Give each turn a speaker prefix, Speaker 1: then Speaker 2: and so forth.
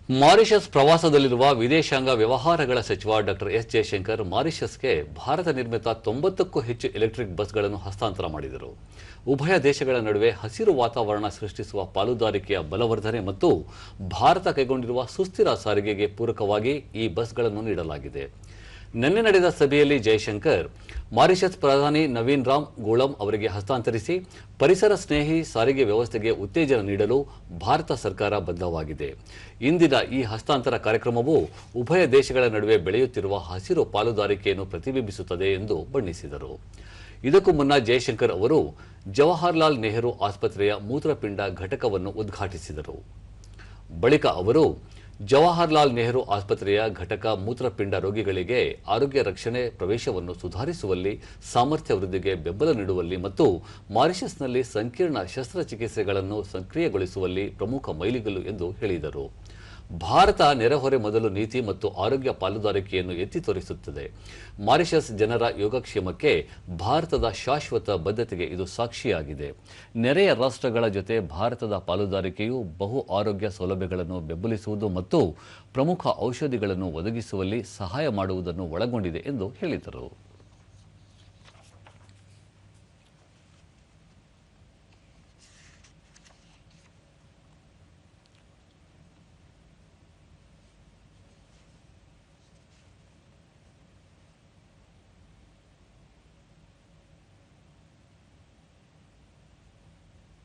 Speaker 1: Mauritius ಪ್ರವಾಸದಲ್ಲಿರುವ ವಿದೇಶಾಂಗ ವ್ಯವಹಾರಗಳ ಸಚಿವ ಡಾಕ್ಟರ್ ಎಸ್ ಜಯಶಂಕರ್ ಮಾರಿಷಸ್ಗೆ ಭಾರತ ನಿರ್ಮಿತ 90ಕ್ಕೂ ಹೆಚ್ಚು ಎಲೆಕ್ಟ್ರಿಕ್ ಬಸ್ಗಳನ್ನು ಹಸ್ತಾಂತರ ಮಾಡಿದರು. ಉಭಯ ದೇಶಗಳ ನಡುವೆ ಹಸಿರು ವಾತಾವರಣ ಸೃಷ್ಟಿಸುವ ಪಾಲುದಾರಿಕೆಯ ಬಲವರ್ಧನೆ ಮತ್ತು ಭಾರತ ಕೈಗೊಂಡಿರುವ ಸುಸ್ಥಿರ ಸಾರಿಗೆಗೆ ಪೂರಕವಾಗಿ ಈ ಬಸ್ಗಳನ್ನು ನೀಡಲಾಗಿದೆ. ನಿನ್ನೆ ನಡೆದ ಸಭೆಯಲ್ಲಿ ಜಯಶಂಕರ್ ಮಾರಿಷಸ್ ಪ್ರಧಾನಿ ನವೀನ್ ರಾಮ್ ಗೋಳಂ ಅವರಿಗೆ ಹಸ್ತಾಂತರಿಸಿ ಪರಿಸರ ಸ್ನೇಹಿ ಸಾರಿಗೆ ವ್ಯವಸ್ಥೆಗೆ ಉತ್ತೇಜನ ನೀಡಲು ಭಾರತ ಸರ್ಕಾರ ಬದ್ಧವಾಗಿದೆ. ಇಂದಿನ ಈ ಹಸ್ತಾಂತರ ಕಾರ್ಯಕ್ರಮವು ಉಭಯ ದೇಶಗಳ ನಡುವೆ ಬೆಳೆಯುತ್ತಿರುವ ಹಸಿರು ಪಾಲುದಾರಿಕೆಯನ್ನು ಪ್ರತಿಬಿಂಬಿಸುತ್ತದೆ ಎಂದು ಬಣ್ಣಿಸಿದರು. ಇದಕ್ಕೂ ಮುನ್ನ ಜಯಶಂಕರ್ ಅವರು ಜವಾಹರ್ಲಾಲ್ ನೆಹರು ಆಸ್ಪತ್ರೆಯ ಮೂತ್ರಪಿಂಡ ಘಟಕವನ್ನು ಉದ್ಘಾಟಿಸಿದರು. ಬಳಿಕ ಅವರು ಜವಾಹರ್ಲಾಲ್ ನೆಹರು ಆಸ್ಪತ್ರೆಯ ಘಟಕ ಮೂತ್ರಪಿಂಡ ರೋಗಿಗಳಿಗೆ ಆರೋಗ್ಯ ರಕ್ಷಣೆ ಪ್ರವೇಶವನ್ನು ಸುಧಾರಿಸುವಲ್ಲಿ, ಸಾಮರ್ಥ್ಯ ವೃದ್ಧಿಗೆ ಬೆಂಬಲ ನೀಡುವಲ್ಲಿ ಮತ್ತು ಮಾರಿಷಸ್ನಲ್ಲಿ ಸಂಕೀರ್ಣ ಶಸ್ತ್ರಚಿಕಿತ್ಸೆಗಳನ್ನು ಸಕ್ರಿಯಗೊಳಿಸುವಲ್ಲಿ ಪ್ರಮುಖ ಮೈಲಿಗಲ್ಲು ಎಂದು ಹೇಳಿದರು. ಭಾರತ ನೆರೆಹೊರೆ ಮೊದಲು ನೀತಿ ಮತ್ತು ಆರೋಗ್ಯ ಪಾಲುದಾರಿಕೆಯನ್ನು ಎತ್ತಿ ತೋರಿಸುತ್ತದೆ. ಮಾರಿಷಸ್ ಜನರ ಯೋಗಕ್ಷೇಮಕ್ಕೆ ಭಾರತದ ಶಾಶ್ವತ ಬದ್ಧತೆಗೆ ಇದು ಸಾಕ್ಷಿಯಾಗಿದೆ. ನೆರೆಯ ರಾಷ್ಟ್ರಗಳ ಜೊತೆ ಭಾರತದ ಪಾಲುದಾರಿಕೆಯು ಬಹು ಆರೋಗ್ಯ ಸೌಲಭ್ಯಗಳನ್ನು ಬೆಂಬಲಿಸುವುದು ಮತ್ತು ಪ್ರಮುಖ ಔಷಧಿಗಳನ್ನು ಒದಗಿಸುವಲ್ಲಿ ಸಹಾಯ ಮಾಡುವುದನ್ನು ಒಳಗೊಂಡಿದೆ ಎಂದು ಹೇಳಿದರು.